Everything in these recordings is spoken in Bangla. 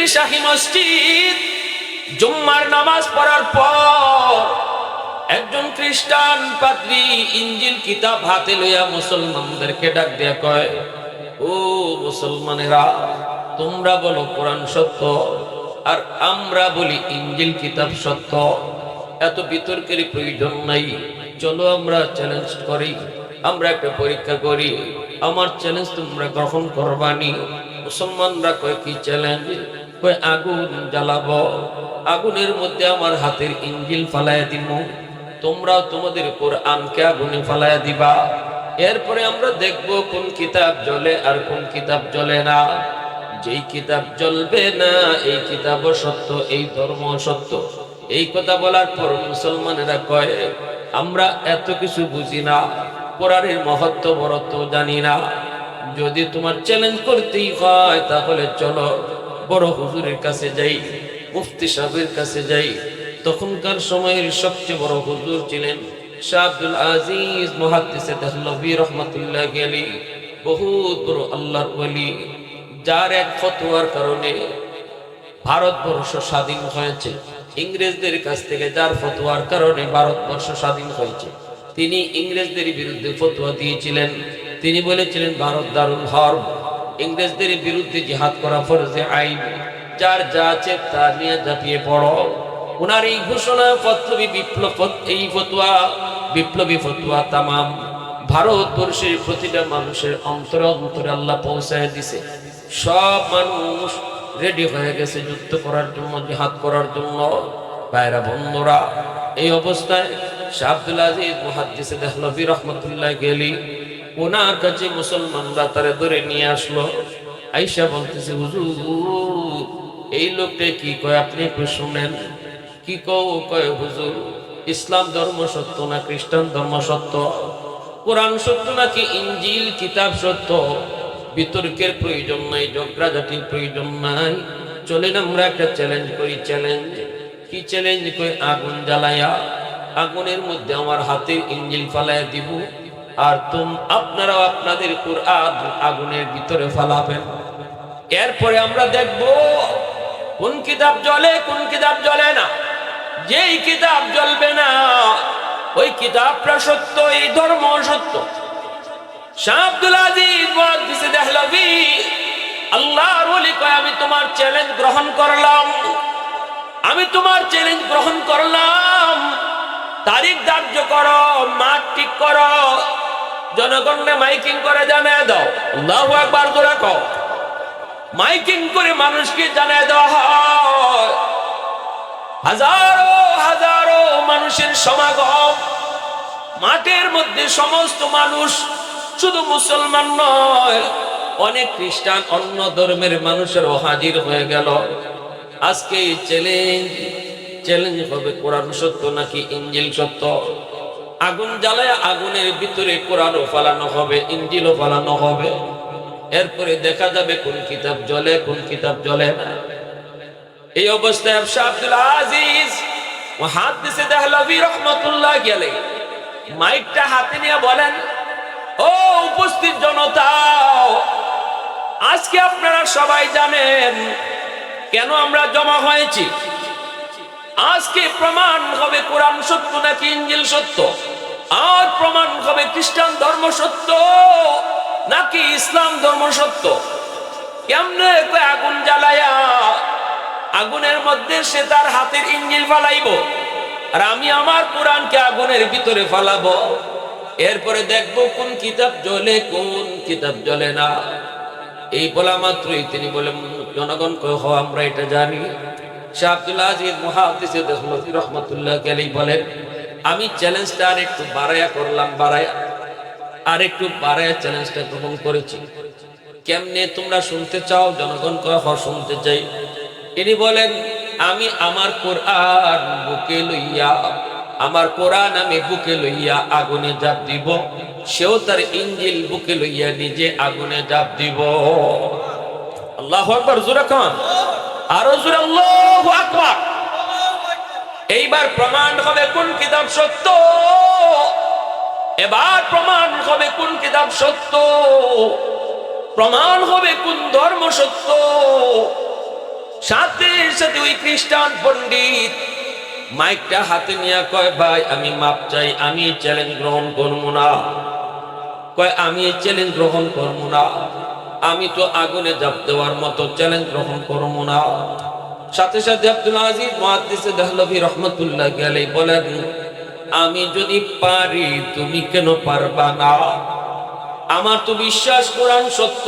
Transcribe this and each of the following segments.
পীর শাহী মসজিদ জুম্মার নামাজ পড়ার পর একজন খ্রিস্টান পাদ্রী ইঞ্জিল কিতাব হাতে লইয়া মুসলমানদেরকে ডাক দিয়া কয়, ও মুসলমানেরা, তোমরা বলো কোরআন সত্য আর আমরা বলি ইঞ্জিল কিতাব সত্য, এত বিতর্কের প্রয়োজন নাই। চলো আমরা চ্যালেঞ্জ করি, আমরা একটা পরীক্ষা করি, আমার চ্যালেঞ্জ তোমরা গ্রহণ করবানি। মুসলমানরা কয়, কি চ্যালেঞ্জ? কয়, আগুন জ্বালাবো, আগুনের মধ্যে আমার হাতের ইঞ্জিল ফালাইয়া দিব, তোমরাও তোমাদের কোরআনকে আগুনে ফালাইয়া দিবা। এরপরে আমরা দেখব কোন কিতাব জ্বলে আর কোন কিতাব জ্বলে না। যেই কিতাব জ্বলবে না এই কিতাবও সত্য, এই ধর্ম সত্য। এই কথা বলার পর মুসলমানেরা কয়, আমরা এত কিছু বুঝি না, কোরআনের মহত্ব বরত্ব জানি না। যদি তোমার চ্যালেঞ্জ করতেই হয় তাহলে চলো বড় হুজুরের কাছে যাই, মুফতি সাহেবের কাছে যাই। তখনকার সময়ের সবচেয়ে বড় হুজুর ছিলেন শাহ আব্দুল আজিজ মুহাদ্দিসে দেহলভী রহমাতুল্লাহ আলাইহি, বহুত বড় আল্লাহর ওলি, যার এক ফতোয়ার কারণে ভারতবর্ষ স্বাধীন হয়েছে। ইংরেজদের কাছ থেকে যার ফতোয়ার কারণে ভারতবর্ষ স্বাধীন হয়েছে, তিনি ইংরেজদের বিরুদ্ধে ফতোয়া দিয়েছিলেন। তিনি বলেছিলেন ভারত দারুল হরব, ইংরেজদের বিরুদ্ধে জিহাদ করা ফরজে আইন, যার যা আছে তা নিয়ে ঝাঁপিয়ে পড়ো। ওনার এই ঘোষণা এই ফতোয়া, বিপ্লবী ফতোয়া তামাম ভারতবর্ষের প্রতিটা মানুষের অন্তরে অন্তরে আল্লাহ পৌঁছায় দিছে। সব মানুষ রেডি হয়ে গেছে যুদ্ধ করার জন্য, জিহাদ করার জন্য। ভাইরা বন্ধুরা, এই অবস্থায় শাহ আব্দুল আজিজ মুহাদ্দিসে দেহলভী রহমাতুল্লাহ আলাইহি, ওনার কাছে মুসলমানরা তারে ধরে নিয়ে আসলো। আইসা বলতেছে, হুজুর এই লোকটা কি কয় আপনি একটু শুনেন। কি কয় হুজুর, ইসলাম ধর্ম সত্য না খ্রিস্টান ধর্ম সত্য? কোরআন সত্য নাকি ইঞ্জিল কিতাব সত্য? বিতর্কের প্রয়োজন নাই, ঝগড়াঝাটির প্রয়োজন নাই। চলেন আমরা একটা চ্যালেঞ্জ করি। চ্যালেঞ্জ কি চ্যালেঞ্জ? কই, আগুন জ্বালায়া আগুনের মধ্যে আমার হাতের ইঞ্জিল ফালাইয়া দিব, আর আপনারাও আপনাদের কোরআন আগুনের ভিতরে ফালাবেন। এরপরে আমরা দেখব কোন কিতাব জ্বলে কোন কিতাব জ্বলে না। যেই কিতাব জ্বলবে না ওই কিতাবটা সত্য, এই ধর্ম সত্য। শাহ আব্দুল আজিজ মুহাদ্দিসে দেহলভী আল্লাহর ওলি কয়, আমি তোমার চ্যালেঞ্জ গ্রহণ করলাম, আমি তোমার চ্যালেঞ্জ গ্রহণ করলাম। তারিখ ধার্য করো, মাঠ ঠিক করো, জনগণকে মাইকিং করে জানিয়ে দাও। আল্লাহু আকবার জোরে কও। মাইকিং করে মানুষকে জানিয়ে দেওয়া হয়, হাজারো হাজারো মানুষের সমাগম। মাঠের মধ্যে সমস্ত মানুষ, শুধু মুসলমান নয়, অনেক খ্রিস্টান অন্য ধর্মের মানুষেরও হাজির হয়ে গেল। আজকে চ্যালেঞ্জ হবে কোরআন সত্য নাকি ইঞ্জিল সত্য। আগুন জ্বালায় আগুনের ভিতরে কোরআনও ফালানো হবে, ইঞ্জিলও ফালানো হবে। এরপরে দেখা যাবে কোন কিতাব জ্বলে কোন কিতাব জ্বলে না। এই অবস্থায় শাহ আব্দুল আজিজ মুহাদ্দিসে দেহলভী রাহমাতুল্লাহ আলাইহি মাইকটা হাতে নিয়ে বলেন, ও উপস্থিত জনতা, আজকে আপনারা সবাই জানেন কেন আমরা জমা হয়েছি। আজকে প্রমাণ হবে কোরআন সত্য নাকি ইঞ্জিল সত্য, আর প্রমাণ হবে খ্রিস্টান ধর্ম সত্য নাকি ইসলাম ধর্ম সত্য। কেমনে? আগুন জ্বালায়া আগুনের মধ্যে সে তার হাতের ইঞ্জিল ফালাইব, আর আমি আমার কোরআনকে আগুনের ভিতরে ফালাবো। এরপরে দেখবো কোন কিতাব জ্বলে কোন কিতাব জ্বলে না। এই বলা মাত্রই তিনি বলেন, জনগণ কয়, হ আমরা এটা জানি। শাহ আব্দুল আজিজ মুহাদ্দিসে দেহলভী রাহমাতুল্লাহ আলাইহি বলেন, আমি চ্যালেঞ্জটা আর একটু বাড়ায়া চ্যালেঞ্জটা গ্রহণ করেছি। কেমনে তোমরা শুনতে চাও? জনগণ কয়, হ শুনতে চাই। তিনি বলেন, আমি আমার কোরআন আমি বুকে লইয়া আগুনে ঝাঁপ দিব, সেও তার ইঞ্জিল বুকে লইয়া নিজে আগুনে ঝাঁপ দিব। আল্লাহু আকবার জোরে খান, আরো জোরে আল্লাহু আকবার। এইবার প্রমাণ হবে কোন কিতাব সত্য, এবার প্রমাণ হবে কোন কিতাব সত্য, প্রমাণ হবে কোন ধর্ম সত্য। সাথে সাথে ওই খ্রিস্টান পণ্ডিত মাইকটা হাতে নিয়ে কয়, ভাই আমি মাপ চাই, আমি এই চ্যালেঞ্জ গ্রহণ করবো না। কয় আমি এই চ্যালেঞ্জ গ্রহণ করবো না, আমি তো আগুনে ঝাঁপ দেওয়ার মতো চ্যালেঞ্জ গ্রহণ করবো না। সাথে সাথে আব্দুল আজিজ মুহাদ্দিস দেহলভী রহমাতুল্লাহি আলাইহি বলেন, আমি যদি পারি তুমি কেন পারবা না? আমার তো বিশ্বাস কোরআন সত্য,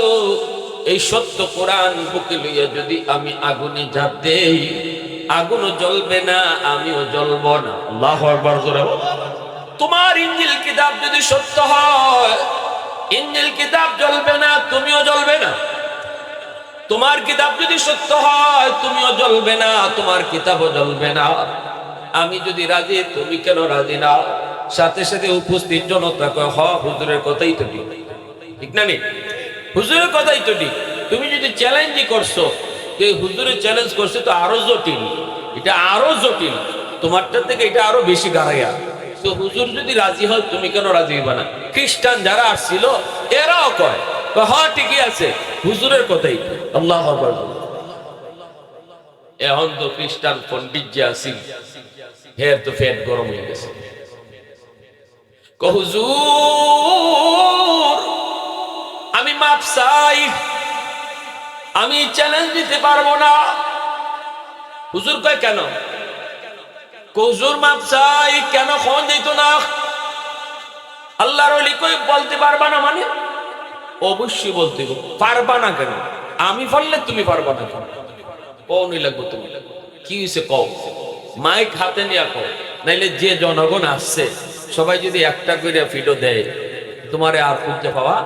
এই সত্য কোরআন বুকে লইয়া যদি আমি আগুনে ঝাঁপ দেই, আগুনও জ্বলবে না, আমিও জ্বলব না। আল্লাহু আকবার জোরে বলো। তোমার ইনজিল কিতাব যদি সত্য হয়, ইনজিল কিতাব জ্বলবে না, তুমিও জ্বলবে না। তোমার কিতাব যদি সত্য হয়, তুমিও জ্বলবে না, তোমার কিতাবও জ্বলবে না। আমি যদি রাজি, তুমি কেন রাজি না? সাথে সাথে উপস্থিত জনতা কয়, হ হুজুরের কথাই তো ঠিক, ঠিক না নি? হুজুরের কথাই তো ঠিক। তুমি যদি চ্যালেঞ্জই করছো, এই হুজুরের চ্যালেঞ্জ করছে তো আরো জটিল, এটা আরো জটিল, তোমারটা থেকে এটা আরো বেশি গাড়াইয়া। তো হুজুর যদি রাজি হয়, তুমি কেন রাজি হইবা না? খ্রিস্টান যারা আসছিল এরাও কয়, হ্যাঁ ঠিকই আছে, হুজুরের কথাই। আল্লাহু আকবার। এখন তো খ্রিস্টান পণ্ডিত যে আসিল, হের তো ফেট গরম হয়ে গেছে। হুজুর আমি মাপ চাই, আমি চ্যালেঞ্জ দিতে পারবো না। হুজুর কয় কেন? হুজুর মাপ চাই কেন খন দিত না? আল্লাহর ওলি কই বলতে পারবা না মানে? অবশ্যই বলতে পারবা না কেন? আমি পারলে তুমি পারবা না কেন? কওনি লাগবো তুমি, কি হইছে কও, মাইক হাতে নিয়ে কও, নাইলে যে জনগণ আসছে সবাই যদি একটা করে ভিডিও দেয়, তোমারে আর খুঁজতে পাওয়া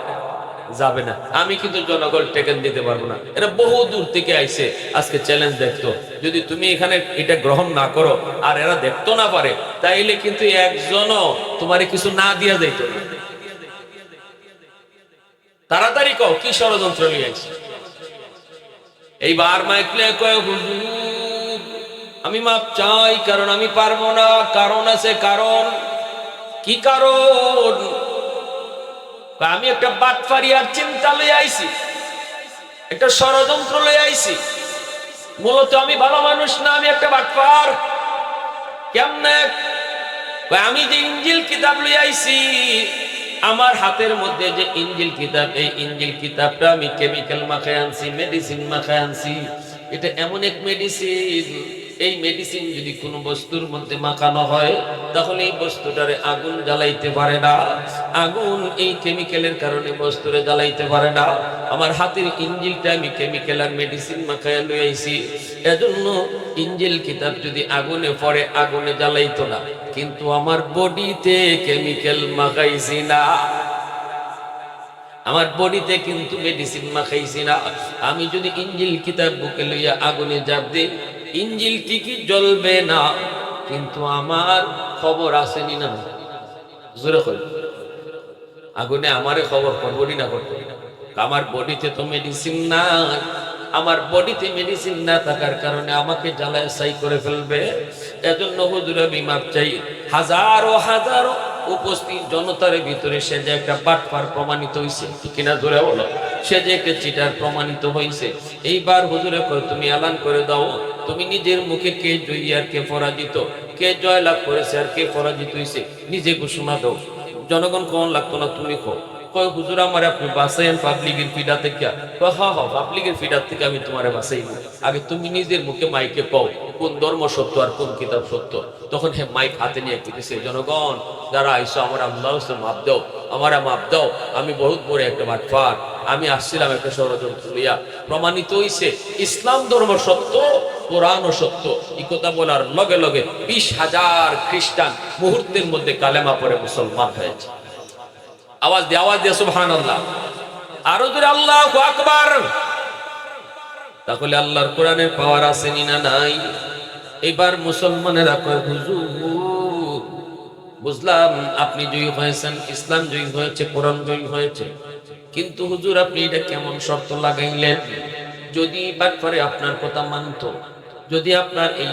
যাবে না। আমি কিন্তু জনগণ টেকেন দিতে পারবো না, এরা বহু দূর থেকে আইছে আজকে চ্যালেঞ্জ দেখতো। যদি তুমি এখানে এটা গ্রহণ না করো আর এরা দেখতো না পারে, তাইলে কিন্তু একজনও তোমারে কিছু না দিয়া যাইতো না। তাড়াতাড়ি কও কি ষড়যন্ত্র নিয়ে আইছে। এইবার মাইকলে কয়, হুজুর আমি মাপ চাই, কারণ আমি পারবো না। কারণ আছে, কারণ কি কারণ? আমি একটা বাটফারি আর চিন্তা লই আইছি, একটা ষড়যন্ত্র লই আইছি। মূলত আমি ভালো মানুষ না, আমি একটা বাটফার। কেমনে? আমি যে ইনজিল কিতাব লই আইছি, আমার হাতের মধ্যে যে ইনজিল কিতাব, এই ইনজিল কিতাবটা আমি কেমিক্যাল মাখায় আনছি, মেডিসিন মাখায় আনছি। এটা এমন এক মেডিসিন, এই মেডিসিন যদি কোনো বস্তুর মধ্যে মাখানো হয়, তাহলে এই বস্তুটারে আগুন জ্বালাইতে পারে না। আগুন এই কেমিক্যালের কারণে বস্তুরে জ্বালাইতে পারে না। আমার হাতের ইনজিলটা আমি কেমিক্যাল আর মেডিসিন মাখায় লই আইছি, এজন্য ইনজিল কিতাব যদি আগুনে পড়ে, আগুনে জ্বালাইতো না। কিন্তু আমার বডিতে কেমিক্যাল মাখাইছি না, আমার বডিতে কিন্তু মেডিসিন মাখাইছি না। আমি যদি ইনজিল কিতাব বুকে লইয়া আগুনে ঝাঁপ দিই, ইনজিল ঠিকই জ্বলবে না, কিন্তু আমার খবর আসেনি না। জোরে কই, আগুনে আমারে খবর করবনি না করবো? আমার বডিতে তো মেডিসিন নাই, আমার বডিতে মেডিসিন না থাকার কারণে আমাকে জ্বালায় ছাই করে ফেলবে। এজন্য হুজুর আমি মাপ চাই। হাজারো হাজারো উপস্থিত জনতার ভিতরে সে যে একটা বাটপার প্রমাণিত হইছে, কিনা জোরে বলো, সে যে একটা চিটার প্রমাণিত হইছে। এইবার হুজুরে কয়, তুমি এলান করে দাও, তুমি নিজের মুখে কে জয়ী আর কে পরাজিত, কে জয় লাভ করেছে আর কে পরাজিত হইছে, নিজে ঘোষণা দাও। জনগণ কোন লাগতো না, তুমি কো। কয় হুজুর আমার আপনি বাঁচাইন পাবলিকের ফিডা থেকে? কয় হ্যাঁ হ্যাঁ, পাবলিকের ফিডার থেকে আমি তোমারে বাঁচাইব। আগে তুমি নিজের মুখে মাইকে কও কোন ধর্ম সত্য আর কোন কিতাব সত্য। তখন হে মাইক হাতে নিয়ে কিতেছে, জনগণ যারা আইসো আমার আল্লাহ মাপ দাও, আমার মাপ দাও, আমি বহুত বড় একটা বাটপার, আমি আসছিলাম একটা ষড়যন্ত্র লইয়া। প্রমাণিত হইছে ইসলাম ধর্ম সত্য, কোরআন সত্য। এই কথা বলার লগে লগে 20,000 খ্রিস্টান মুহূর্তের মধ্যে কালেমা পড়ে মুসলমান হয়েছে। আওয়াজ দিয়ে সুবহানাল্লাহ, আরো জোরে আল্লাহু আকবার। তাহলে আল্লাহর কোরআনের পাওয়ার আছে না নাই? এবার মুসলমানেরা কয়, হুজুর বুঝলাম আপনি জয়ী হয়েছেন, ইসলাম জয়ী হয়েছে, কোরআন জয়ী হয়েছে, কিন্তু হুজুর আপনি এটা কেমন শর্ত লাগাইলেন? যদি বাটপারে আপনার কথা মানত, যদি আপনার এই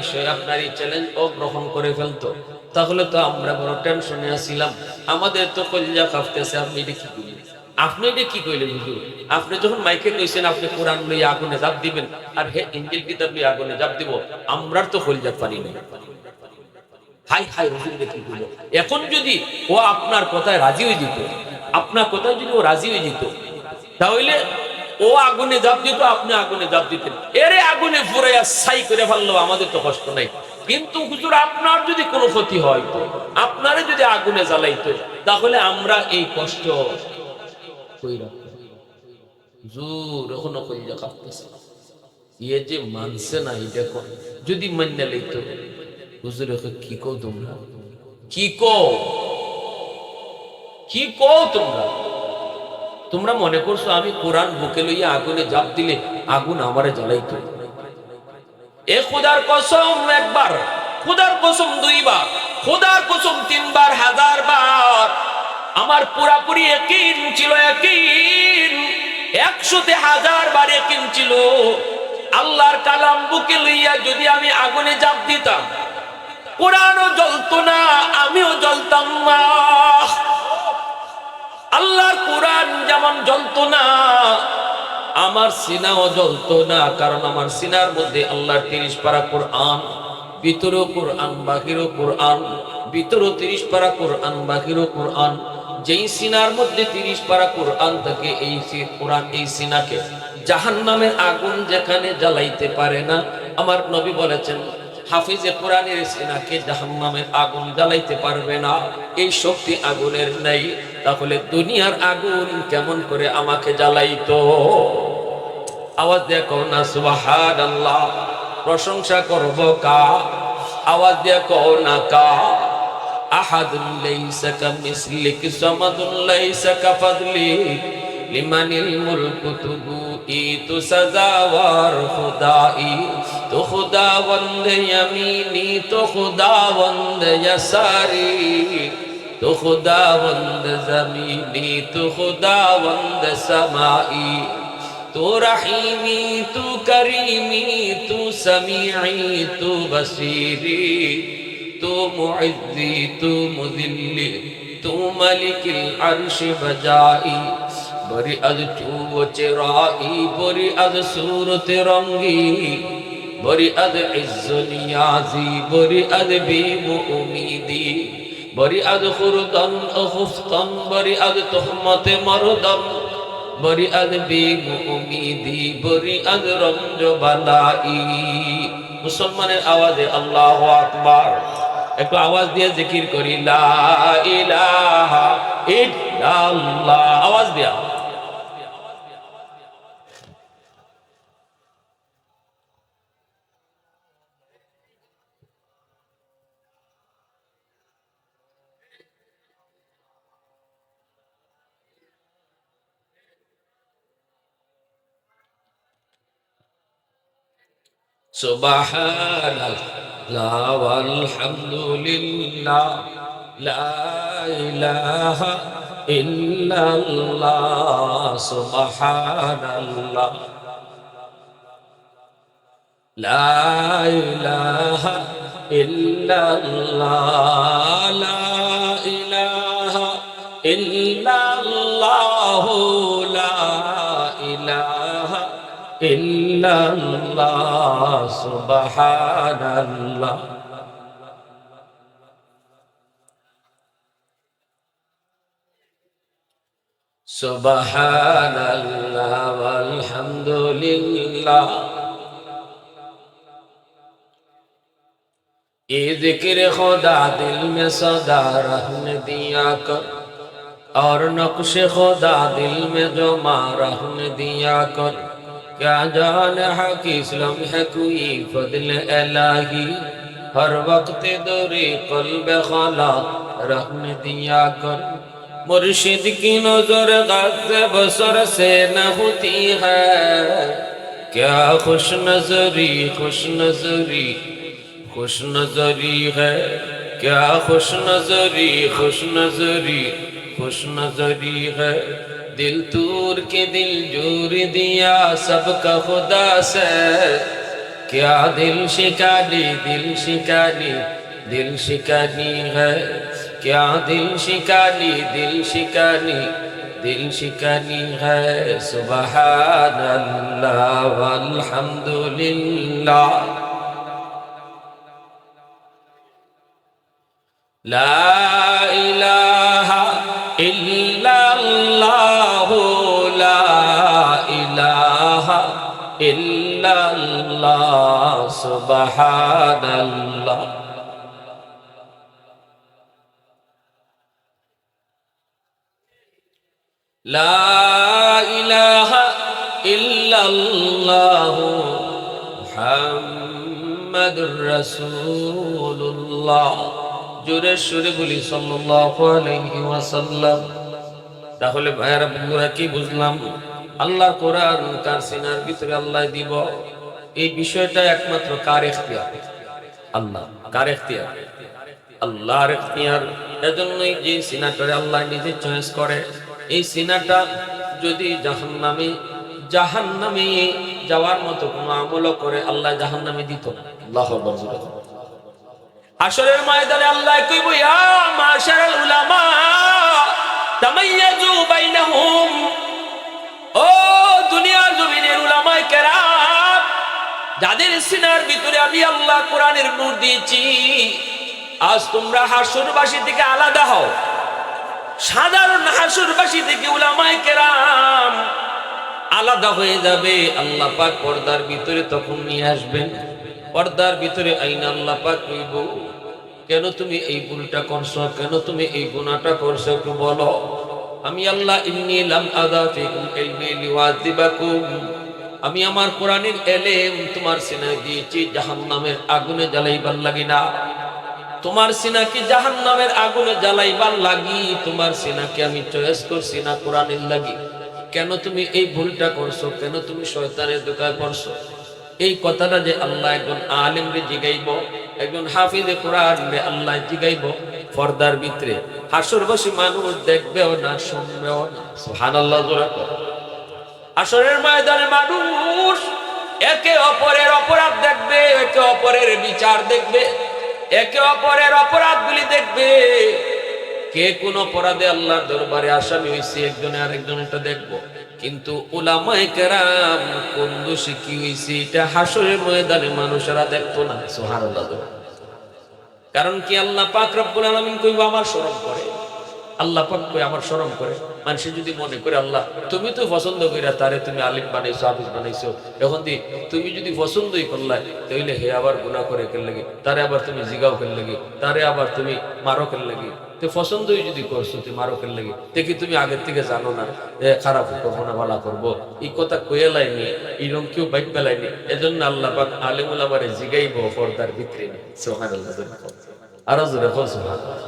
চ্যালেঞ্জ ও গ্রহণ করে ফেলতো, তাহলে তো আমরা বড় টেনশনে আছিলাম, আমাদের তো কলিজা কাঁপতেছে, আপনি এটা কি করলেন? আপনি এটা কি কইলেন হুজুর? আপনি যখন মাইকে কইছেন আপনি কোরআন লইয়া আগুনে জাপ দিবেন আর হে ইনজিল কিতাব লইয়া আগুনে জাপ দিব, আমরার তো কলিজাত পানি নেই। হাই হাই হুজুর এটা কি কইল? এখন যদি ও আপনার কথায় রাজি হয়ে যেত, আপনার কথায় যদি ও রাজি হয়ে যেত, তাহলে ও আগুনে জাপ দিত, আপনি আগুনে জাপ দিতেন। এরে আগুনে ফুরাইয়া ছাই করে ফেললো, আমাদের তো কষ্ট নাই। কিন্তু হুজুর আপনার যদি কোনো ক্ষতি হয়, আপনারে যদি আগুনে জ্বালাইতো, তাহলে আমরা এই কষ্ট কই রাখতাম? হুজুর এখনো কইয়া কাঁপতেছে। ইয়ে যে মানছে না, এটা যদি মান্য লইতো, হুজুর কি কও তোমরা? কি কও? কি কও তোমরা? তোমরা মনে করছো আমি কোরআন বুকে লইয়া আগুনে জাপ দিলে আগুন আমারে জ্বালাইতো? এ খোদার কসম একবার, খোদার কসম দুইবার, খোদার কসম তিনবার, হাজার বার আমার পুরাপুরি ইয়াকিন ছিল, ইয়াকিন 100তে 1000 বার ইয়াকিন ছিল। আল্লাহর কালাম বুকে লইয়া যদি আমি আগুনে জাপ দিতাম, কোরআনও জ্বলতো না, আমিও জ্বলতাম না। আল্লাহর কোরআন যেমন জ্বলতো না, আমার সিনাও জ্বলতো না, কারণ আমার সিনার মধ্যে আল্লাহর 30 পারা কোরআন, ভিতরেও কোরআন বাহিরেও কোরআন, ভিতরেও 30 পারা কোরআন বাহিরেও কোরআন। যেই সিনার মধ্যে 30 পারা কোরআন থাকে, এই কোরআন এই সিনাকে জাহান্নামের আগুন যেখানে জ্বালাইতে পারে না, আমার নবী বলেছেন হাফিজে কোরআনের সিনাকে জাহান্নামের আগুন জ্বালাইতে পারবে না, এই শক্তি আগুনের নাই। তাহলে দুনিয়ার আগুন কেমন করে আমাকে জ্বালাইতো? আওয়াজ দিয়ে কও না সুবহানাল্লাহ। প্রশংসা করব কা? আওয়াজ দিয়ে কও না কা? আহাদুন লাইসা কামিসলিক সামাদুন লাইসা কাফাদলিক লিমানিল মুলকু তুবুই তু সাজাওয়ার খুদাই তো খুদাবন্দ ইয়ামিনি তো খুদাবন্দ ইয়াসারি তো খুদাবন্দ জমিনি তো খুদাবন্দ সামাই تو رحیمی تو کریمی تو سمیعی تو بصیری تو معزی تو مذلی تو ملک العرش بجائی بری از تو و چرائی بری از صورت رنگی بری از عز نیازی بری از بیم امیدی بری از خردن خفتن بری از تهمت مردن বরি আদ বেউমিদি বরি আদ রঞ্জ বালাই। মুসলমানের আওয়াজে আল্লাহু আকবার। একটু আওয়াজ দিয়ে জিকির করি লা ইলাহা ইল্লাল্লাহ। আওয়াজ দিয়া সুবহানাল্লাহ ওয়ালহামদুলিল্লাহ লা ইলাহা ইল্লাল্লাহ সুবহানাল্লাহ লা ইলাহা ইল্লাল্লাহ লা ইলাহা ইল্লাল্লাহ লা ইলাহা ইল্লাল্লাহ সুবহানাল্লাহ। সুবহানাল্লাহ ওয়ালহামদুলিল্লাহ। ये जिक्र खुदा दिल में सदा रहने दिया कर और नक्श खुदा दिल में जो मां रहने दिया कर। क्या जान है कि इस्लाम है कोई फजल इलाही हर वक्त दूरी कल्ब खाला रहने दिया कर। मुर्शिद की नजर गज़ बसर से न होती है क्या खुश नजरी खुश नजरी खुश नजरी है क्या खुश नजरी खुश नजरी खुश नजरी है। दिल तूर के दिल जोर दिया सबका खुदा से क्या दिल शिकानी दिल शिकानी है क्या दिल शिकानी दिल शिकनी है सुबहान अल्लाह वल्हम्दुलिल्लाह ला इलाहा इल्लल्लाह ला इलाहा इल्लल्लाह सुबहानल्लाह ला इलाहा इल्लल्लाह मुहम्मदुर রাসূলুল্লাহ জোরে সুরে বলি সাল্লাল্লাহু আলাইহি ওয়াসাল্লাম। তাহলে ভাইরা বন্ধুরা কি বুঝলাম? আল্লাহর কোরআন কার সিনার ভিতরে আল্লাহ দিব, এই বিষয়টা একমাত্র কার ইখতিয়ার? আল্লাহ। কার ইখতিয়ার? আল্লাহর ইখতিয়ার। এজন্যই যে সিনাটারে আল্লাহ নিজে চয়েস করে, এই সিনাটা যদি জাহান্নামে যাওয়ার মতো কোনো আমল করে আল্লাহ জাহান্নামে দিত না। আল্লাহু আকবার। হাশরের ময়দানে আল্লাহ কইব ইয়া মাশারাল উলামা তামাইয়াজু বাইনাহুম, ও দুনিয়ার জমিনের উলামায়ে কেরাম, যাদের সিনার ভিতরে আমি আল্লাহ কোরআনের নূর দিয়েছি, আজ তোমরা হাশরবাসী থেকে আলাদা হও। সাধারণ হাশরবাসী থেকে উলামায়ে কেরাম আলাদা হয়ে যাবে। আল্লাহ পাক পর্দার ভিতরে তখন নিয়ে আসবেন। পর্দার ভিতরে আইনা আল্লাহ পাক কইব, কেন তুমি এই ভুলটা করছো, কেন তুমি এই গুনাহটা করছো, একটু বলো। আমি আল্লাহ ইন্নী লাম আযা ফিকুম ইলমি লিওয়াযিবাকুম, আমি আমার কোরআনের এলেম তোমার সিনায় দিয়েছি জাহান্নামের আগুনে জ্বালাইবার লাগি না। তোমার সিনাকে জাহান্নামের আগুনে জ্বালাইবার লাগি, তোমার সিনাকে আমি চয়েস করছি না কোরআনের লাগি। কেন তুমি এই ভুলটা করছো, কেন তুমি শয়তানের ধোঁকায় পড়ছো? এই কথাটা যে আল্লাহ একজন আলেম রে জিগাইব, একজন হাফিজে কোরআন রে আল্লাহ জিগাইব পর্দার ভিতরে, হাশরবাসী মানুষ দেখবেও না, শুনবেও না। সুবহানাল্লাহ। হাশরের ময়দানে মানুষ একে অপরের অপরাধ দেখবে, একে অপরের বিচার দেখবে, একে অপরের অপরাধগুলি দেখবে। কে কোন অপরাধে আল্লাহর দরবারে আসামি হইছে একজনে আরেকজনেরটা দেখবো, কিন্তু উলামায়ে কেরাম কোন দোষে কি হইছে এটা হাশরের ময়দানে মানুষেরা দেখতো না। সুবহানাল্লাহ। কারণ কি আল্লাহ পাক রব্বুল আলামিন কইবো আমার শরম করে, আল্লাহ পাক কই আমার শরম করে। মানুষ যদি মনে করে আল্লাহ তুমি তো পছন্দ কইরা তারে তুমি আলিম বানাইছো, হাফেজ বানাইছো, এখন তুমি যদি পছন্দই করলাই তাইলে হে আবার গুনাহ করে কেন লাগি, তারে আবার তুমি জিগাও কেন লাগি, তারে আবার তুমি মারো কেন লাগি? তো পছন্দই যদি করছো তুমি মারো কেন লাগি? দেখি তুমি আগের থেকে জানো না খারাপ করবো না ভালো করবো, এই কথা কয়ে লাইনি, এইরকম কেউ বাইক পেলাইনি। এজন্য আল্লাহ পাক আলিম উলামারে জিগাইবো পর্দার ভিতরে। সুবহানাল্লাহ। আরো জোরে বল সুবহানাল্লাহ।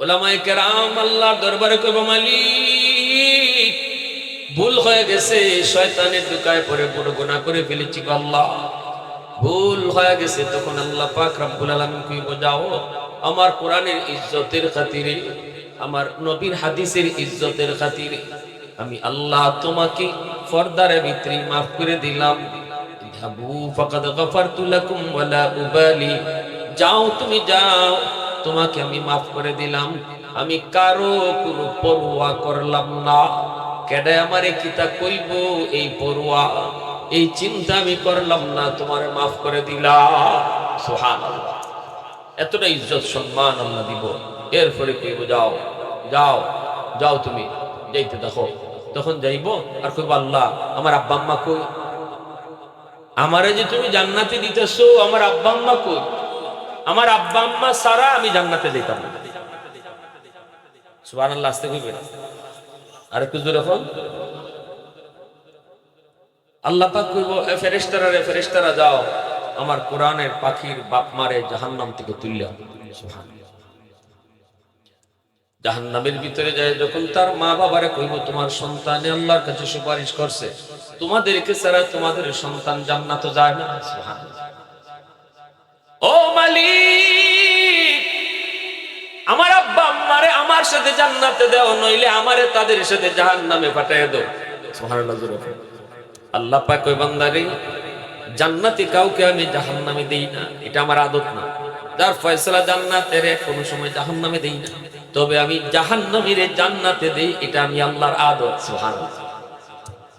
উলামায়ে কেরাম আল্লাহর দরবারে কইব মালিক ভুল হয়ে গেছে, শয়তানের ধোঁকায় পড়ে বড় গুনাহ করে ফেলেছি আল্লাহ, ভুল হয়ে গেছে। তখন আল্লাহ পাক রব্বুল আলামিন কইব যাও আমার কোরআনের ইজ্জতের খাতিরে, আমার নবীর হাদিসের ইজ্জতের খাতিরে আমি আল্লাহ তোমাকে পর্দার ভিতরে মাফ করে দিলাম। যাবু ফাকাদ গফারতু লাকুম ওয়ালা উবালি, যাও তুমি যাও, তোমাকে আমি মাফ করে দিলাম, আমি কারো কোনো পরোয়া করলাম না। কেডা আমারে কিতা কইব এই পরোয়া, এই চিন্তা আমি করলাম না, তোমারে মাফ করে দিলাম। সুবহানাল্লাহ। এতটা ইজ্জত সম্মান আল্লাহ দিব। এরপরে কইব যাও যাও যাও, তুমি যাইতে দেখো। তখন যাইব আর কইব আল্লাহ আমার আব্বা আম্মা কই, আমারে যে তুমি জান্নাতে দিতেছো, আমার আব্বা আম্মা কই? আমার আব্বা আম্মা ছাড়া আমি জান্নাতে যেতাম না। সুবহানাল্লাহ। আস্তে কইবেন আর একটু জোরে এখন। আল্লাহ পাক কইব এ ফেরেশতারা রে, ফেরেশতারা যাও আমার কোরআনের পাখির বাপ মারে জাহান্নাম থেকে তুইলা। সুবহানাল্লাহ। জাহান্নামের ভিতরে যায় যখন তার মা বাবারে কইব তোমার সন্তানে আল্লাহর কাছে সুপারিশ করছে, তোমাদেরকে ছাড়া তোমাদের সন্তান জান্নাতে যায় না। সুবহানাল্লাহ। ও মালিক আমার আব্বা আম্মারে আমার সাথে জান্নাতে দাও, নইলে আমারে তাদের সাথে জাহান্নামে পাঠায় দাও। সুবহানাল্লাহ। আল্লাহ পাক কই বান্দারে জান্নাতে কাউকে আমি জাহান্নামে দেই না, এটা আমার আদত না। যার ফয়সালা জান্নাতের, কোনো সময় জাহান্নামে দেই না, তবে আমি জাহান্নামীরে জান্নাতে দেই, এটা আমি আল্লাহর আদত। সুবহানাল্লাহ।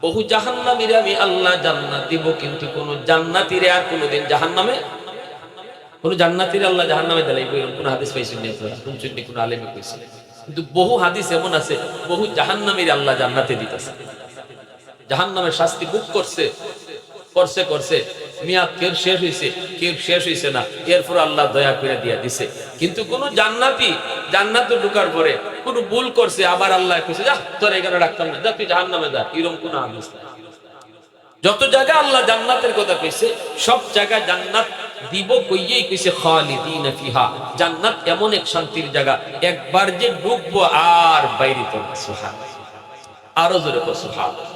বহু জাহান্নামীরে আমি আল্লাহ জান্নাত দিব, কিন্তু কোন জান্নাতীরে আর কোনোদিন জাহান্নামে, কোন জান্নাতীরে আল্লাহ জাহান্নামে দিলাই কোন হাদিস পাইছেন না আপনারা? কোন জন্য কোন আলেমে কইছে? কিন্তু বহু হাদিস এমন আছে, বহু জাহান্নামীরে আল্লাহ জান্নাতে দিতেছে। জাহান্নামের শাস্তি ভোগ করছে করছে করছে, মেয়াদ কেউ শেষ হয়েছে, কেউ শেষ হয়েছে না, এরপর আল্লাহ দয়া করে দিয়া দিছে। কিন্তু কোন জান্নাতি জান্নাতে ঢোকার পরে কোন ভুল করছে, আবার আল্লাহ কইছে যা তোর এখানে রাখতাম না, যা তুই জাহান্নামে যা, এরকম কোন হাদিস নাই। যত জায়গা আল্লাহ জান্নাতের কথা কইছে, সব জায়গায় জান্নাত দিব কইয়েই কইছে খালিদিনা ফিহা। জান্নাত এমন এক শান্তির জায়গা, একবার যে ঢুকবো আর বাইরে তো না। সুবহানাল্লাহ। আরো জোরে কও সুবহানাল্লাহ।